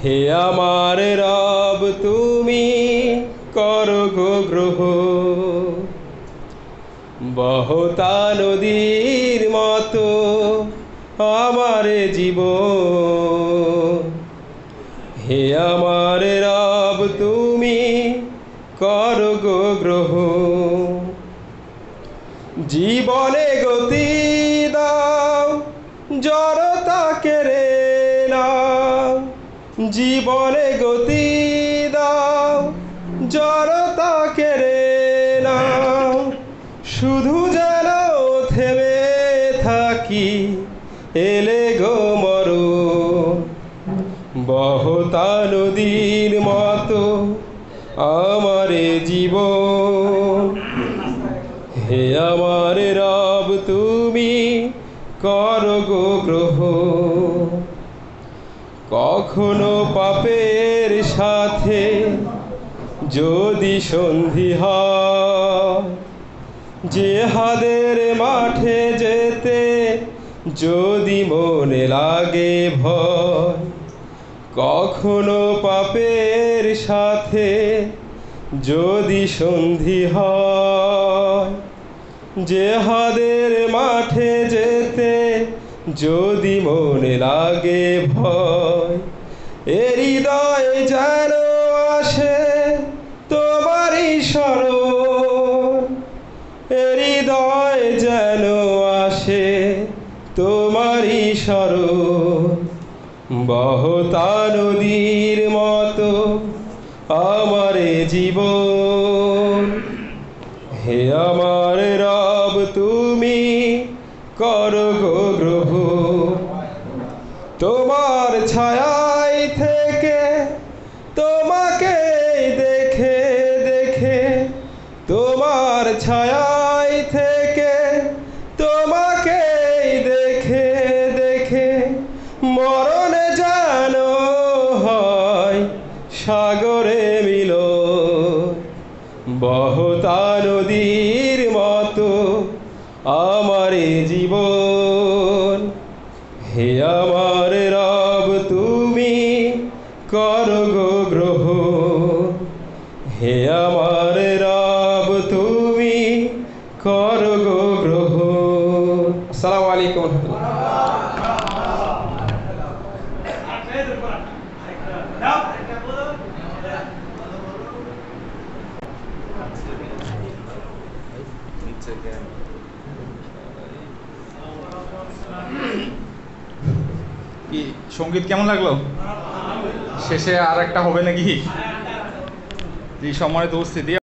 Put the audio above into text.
হে আমার রব তুমি করো গো গ্রহণ, বহতা নদীর মতো আমার জীবন। হে আমার রব তুমি করো গো গ্রহণ, জীবনে গতি দাও জড়তা কেড়ে নাও, জীবনে গতি দাও জড়তা কেড়ে নাও, শুধু যেন থেমে থাকি এলে গো মরণ। বহতা নদীর মতো আমার জীবন, হে আমার রব তুমি করো গো গ্রহণ। কখনো পাপের সাথে যদি সন্ধি হয়, জিহাদের মাঠে যেতে যদি মনে লাগে ভয়, কখনো পাপের সাথে যদি সন্ধি হয়, জিহাদের মাঠে যেতে যদি মনে লাগে ভয়, এ হৃদয়ে যেন আসে তোমারই স্মরণ, এ হৃদয়ে যেন আসে তোমারই স্মরণ। বহতা নদীর মতো আমার জীবন, হে আমার রব তুমি করো গো গ্রহণ। তোমার ছায়ায় থেকে তোমাকে দেখে দেখে, তোমার ছায়ায় থেকে তোমাকে দেখে দেখে, মরণে যেন হয় সাগরে মিলন। বহতা নদীর মতো আমার জীবন, হে আমার রব তুমি করো গো গ্রহণ, হে আমার রব তুমি করো গো গ্রহণ। আসসালামু আলাইকুম। কি সঙ্গীত কেমন লাগলো? শেষে আর একটা হবে নাকি? এই সম্মানিত উপস্থিতি